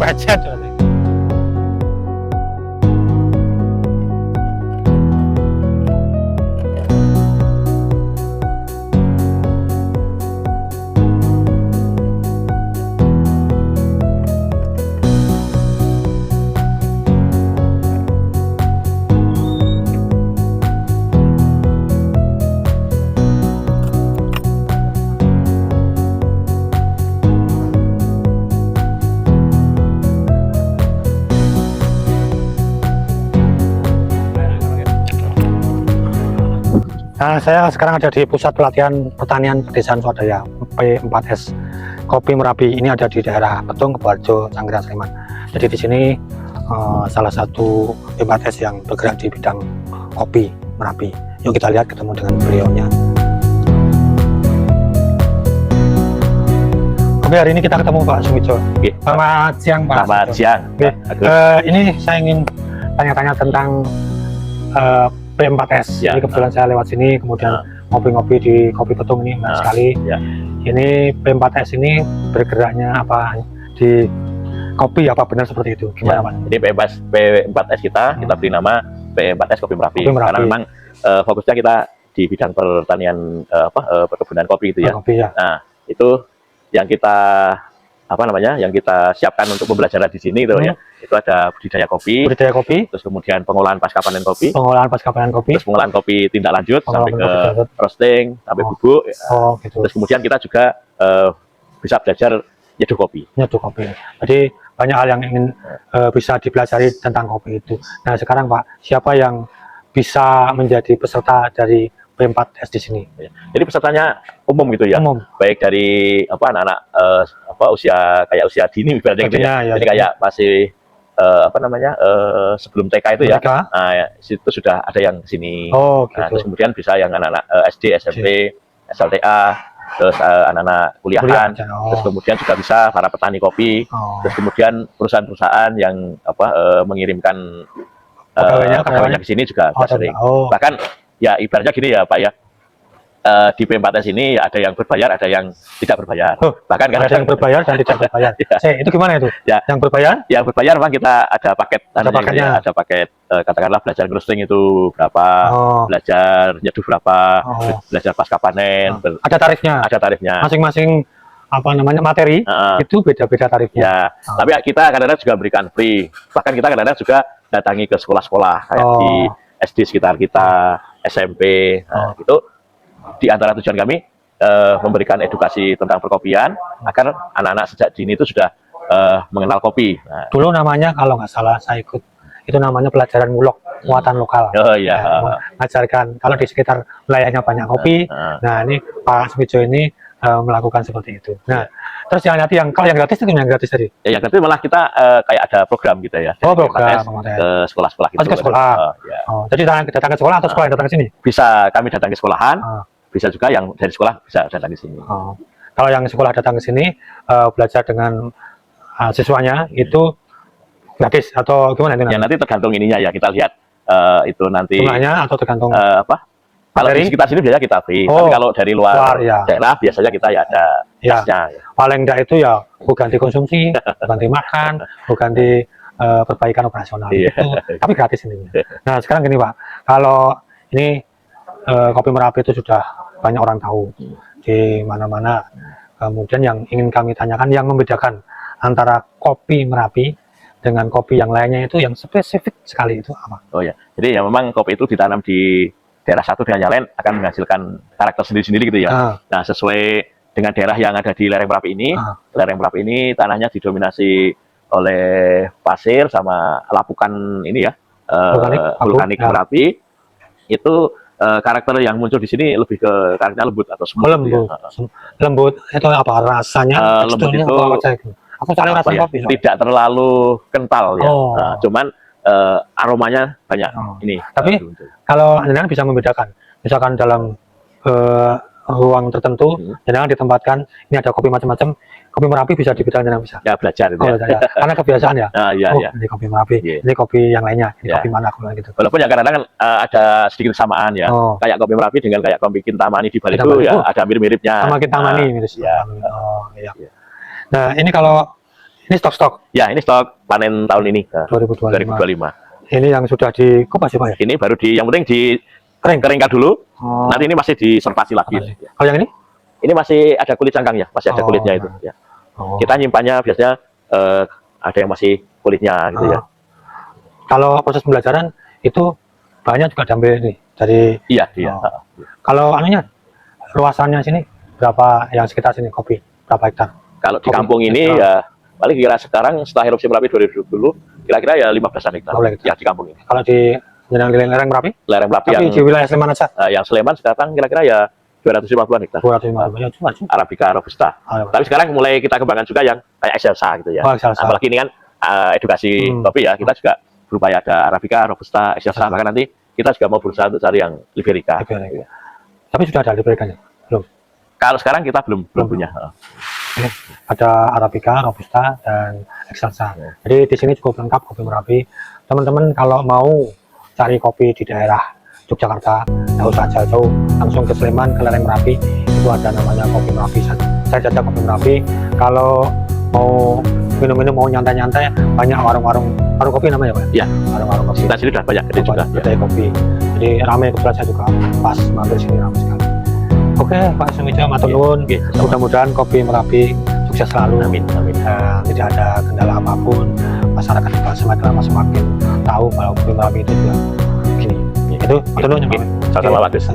Kepecet berarti. Nah, saya sekarang ada di Pusat Pelatihan Pertanian Pedesaan Swadaya P4S Kopi Merapi. Ini ada di daerah Petung, Keboharjo, Canggiran, Sleman. Jadi di sini salah satu P4S yang bergerak di bidang kopi Merapi. Yuk kita lihat, ketemu dengan beliaunya. Oke, hari ini kita ketemu Pak Sumijo. Selamat siang Pak. Selamat siang. Oke, ini saya ingin tanya-tanya tentang P4S. Ya. Jadi kebetulan saya lewat sini, kemudian ngopi-ngopi di Kopi Petung ini menarik sekali. Ya. Ini P4S ini bergeraknya apa di kopi, apa benar seperti itu? Gimana Pak? Jadi P4S kita beri nama P4S Kopi Merapi. Karena memang fokusnya kita di bidang pertanian perkebunan kopi itu ya. Kopi, ya. Nah, itu yang kita yang kita siapkan untuk pembelajaran di sini itu ya. Itu ada budidaya kopi, terus kemudian pengolahan pasca panen kopi, terus pengolahan kopi tindak lanjut sampai ke roasting, sampai bubuk. Gitu. Terus kemudian kita juga bisa belajar nyeduh kopi. Jadi banyak hal yang ingin bisa dipelajari tentang kopi itu. Nah, sekarang Pak, siapa yang bisa menjadi peserta dari P4S di sini? Jadi pesertanya umum gitu ya. Umum. Baik dari anak-anak usia dini ibaratnya gitu ya. Jadi kayak masih sebelum TK itu ya. Nah, ya, situ sudah ada yang kesini. Gitu. Nah, terus kemudian bisa yang anak-anak SD, SMP, SLTA, terus anak-anak kuliahan. Terus kemudian juga bisa para petani kopi. Terus kemudian perusahaan-perusahaan yang mengirimkan pegawainya ke sini juga sering. Bahkan ya ibaratnya gini ya Pak ya. Di P4S ini ada yang berbayar, ada yang tidak berbayar. Bahkan ada yang berbayar dan tidak berbayar. Itu gimana itu? Ya. Yang berbayar? Yang berbayar memang kita ada paket. Paketnya. Ada paket katakanlah belajar roasting itu berapa, belajar nyeduh berapa, belajar pasca panen. Ada tarifnya. Ada tarifnya. Masing-masing materi itu beda-beda tarifnya. Ya. Tapi kita kadang-kadang juga berikan free. Bahkan kita kadang-kadang juga datangi ke sekolah-sekolah kayak di SD sekitar kita, SMP, gitu. Di antara tujuan kami memberikan edukasi tentang perkopian agar anak-anak sejak dini itu sudah mengenal kopi. Nah, dulu namanya kalau nggak salah saya ikut itu namanya pelajaran mulok muatan lokal. Mengajarkan kalau di sekitar wilayahnya banyak kopi. Nah, ini Pak Sumijo ini melakukan seperti itu. Nah, terus kalau yang gratis itu yang gratis tadi? Ya, yang gratis malah kita kayak ada program gitu ya. Program ke sekolah-sekolah gitu. Ke sekolah. Jadi datang ke sekolah atau sekolah yang datang ke sini? Bisa kami datang ke sekolahan. Bisa juga yang dari sekolah bisa datang ke sini. Kalau yang sekolah datang ke sini belajar dengan siswanya itu gratis atau gimana itu? Ya nanti tergantung ininya ya, kita lihat itu nanti. Jumlahnya atau tergantung kalau di sekitar sini biasanya kita free. Tapi kalau dari luar daerah biasanya kita ya ada tasnya. Paling enggak itu ya ganti konsumsi, ganti makan, ganti perbaikan operasional. Tapi gratis ini. Nah, sekarang gini Pak, kalau ini kopi Merapi itu sudah banyak orang tahu di mana-mana. Kemudian yang ingin kami tanyakan, yang membedakan antara kopi Merapi dengan kopi yang lainnya itu yang spesifik sekali itu apa? Jadi ya memang kopi itu ditanam di daerah satu dengan yang lain akan menghasilkan karakter sendiri-sendiri gitu ya. Nah, sesuai dengan daerah yang ada di lereng Merapi ini, lereng Merapi ini tanahnya didominasi oleh pasir sama lapukan ini ya, vulkanik Merapi. Itu karakter yang muncul di sini lebih ke karakternya lembut atau smooth. Lembut itu apa rasanya? Lembut itu aku cari rasa kopi. Tidak terlalu kental ya. Cuman aromanya banyak ini. Tapi kalau Anda bisa membedakan, misalkan dalam ruang tertentu, jangan ditempatkan ini ada kopi macam-macam, kopi Merapi bisa dibedakan dengan bisa. Ya belajar itu. Ya. Karena kebiasaan ya. Ini kopi Merapi, ini kopi yang lainnya, ini kopi mana gitu. Walaupun ya kadang-kadang ada sedikit kesamaan ya. Kayak kopi Merapi dengan kayak kopi Kintamani di Bali itu ya ada mirip-miripnya. Sama Kintamani mirip. Nah, ini kalau Ini stok-stok Ya, ini stok panen tahun ini 2025. 2025. Ini yang sudah dikupas ya Pak ya? Ini baru yang penting dikeringkan dulu. Oh. Nanti ini masih diservasi lagi. Kalau yang ini? Ini masih ada kulit cangkangnya, masih ada Oh, kulitnya itu. nah. Ya. Oh. Kita nyimpannya biasanya ada yang masih kulitnya gitu ya. Kalau proses pembelajaran itu banyak juga diambil ini dari. Iya, iya. Kalau anunya luasannya sini berapa, yang sekitar sini kopi berapa hektar? Kalau di Kopi kampung ini hektar. ya paling kira sekarang setelah erupsi Merapi 2020 kira-kira ya 15 hektar. 15 hektar. Ya di kampung ini. Kalau di lereng Merapi? Lereng Merapi Tapi di wilayah Sleman aja? yang Sleman sekarang kira-kira ya 250-an hektar. 250 banyak cuma. Arabica Robusta. Tapi sekarang mulai kita kembangkan juga yang kayak Excelsa gitu ya. Oh, Excelsa. Apalagi ini kan edukasi kopi ya, kita juga berupaya ada Arabica, Robusta, Excelsa. Bahkan nanti kita juga mau berusaha untuk cari yang Liberica. Tapi sudah ada Libericanya? Belum? Kalau sekarang kita belum punya. Ada Arabica, Robusta, dan Excelsa. Jadi di sini cukup lengkap kopi Merapi. Teman-teman kalau mau cari kopi di daerah Yogyakarta, nggak usah jauh-jauh, langsung ke Sleman, ke lereng Merapi, itu ada namanya kopi Merapi. Saya jajak kopi Merapi. Kalau mau minum-minum, mau nyantai-nyantai, banyak warung kopi namanya Pak? Ya, warung kopi. kita sini sudah banyak gede juga. Kedai kopi. Jadi ramai, kebetulan saya juga pas mampir sini ramai sekali. Oke, Pak Sumijo, matur nuwun. Mudah-mudahan kopi Merapi sukses selalu. Amin, amin. Tidak ada kendala apapun. Masyarakat juga semakin lama semakin tahu kalau kopi Merapi itu juga begini. Itu matur nuwun ya Pak. Sama-sama bagus.